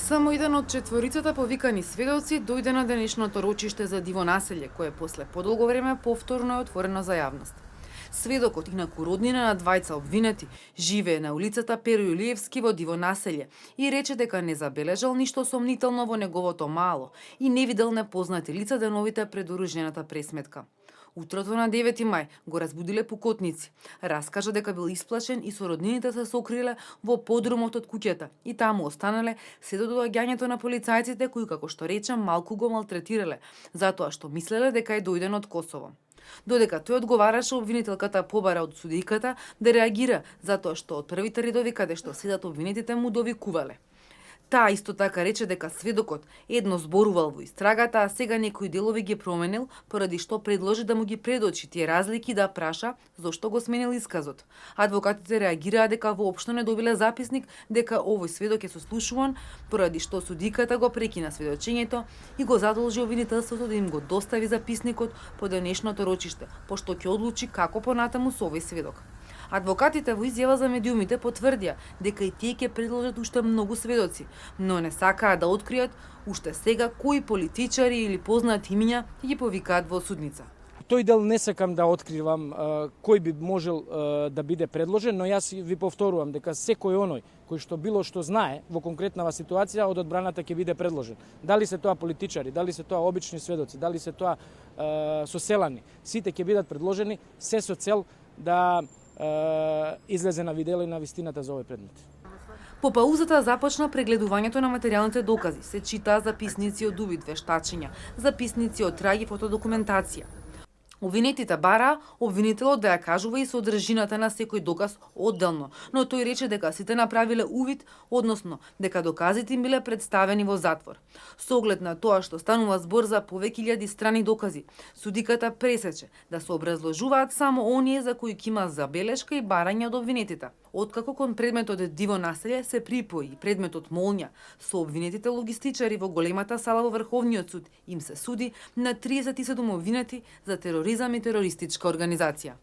Само еден од четворицата повикани сведоци дојде на денешното рочиште за диво населје, кое после подолго време повторно е отворено за јавност. Сведокот, инаку роднина на двајца обвинети, живее на улицата Перо Илиевски во диво населје и рече дека не забележал ништо сомнително во неговото мало и не видел непознати лица деновите пред оружјената пресметка. Утрото на 9 мај го разбудиле пукотници. Раскажа дека бил исплашен и со роднините се сокриле во подрумот од куќата и таму останале се до доаѓањето на полицајците кои, како што рече, малку го малтретирале, затоа што мислеле дека е дојден од Косово. Додека тој одговараше, обвинителката побара од судијката да реагира, затоа што од првите редови каде што седат обвинетите му довикувале. Таа исто така рече дека сведокот едно зборувал во истрагата, а сега некои делови ги променил, поради што предложи да му ги предочи тие разлики и да праша зошто го сменил исказот. Адвокатите реагираа дека воопшто не добиле записник дека овој сведок е сослушуван, поради што судиката го прекина сведочењето и го задолжи обвинителството да им го достави записникот по денешното рочиште, пошто ќе одлучи како понатаму со овој сведок. Адвокатите во изјава за медиумите потврдија дека и тие ќе предложат уште многу сведоци, но не сакаа да откријат уште сега кои политичари или познати имиња ќе ги повикаат во судница. Тој дел не сакам да откривам кој би можел да биде предложен, но јас ви повторувам дека секој оној кој што било што знае во конкретнава ситуација од одбраната ќе биде предложен. Дали се тоа политичари, дали се тоа обични сведоци, дали се тоа соселани, сите ќе бидат предложени се со цел да излезе на видело и на вистината за овој предмет. По паузата започна прегледувањето на материјалните докази. Се читаа записници од увид, вештачења, записници од траги фотодокументација. Обвинетите бараа обвинителот да ја кажува и содржината на секој доказ одделно, но тој рече дека сите направиле увид, односно дека доказите им биле представени во затвор. Со оглед на тоа што станува збор за повеќе илјади страни докази, судиката пресече да се образложуваат само оние за кои ќе има забелешка и барање од обвинетите. Откако кон предметот диво населје се припои предметот молња, со обвинетите логистичари во големата сала во Врховниот суд им се суди на 37 обвинети за тероризам и терористичка организација.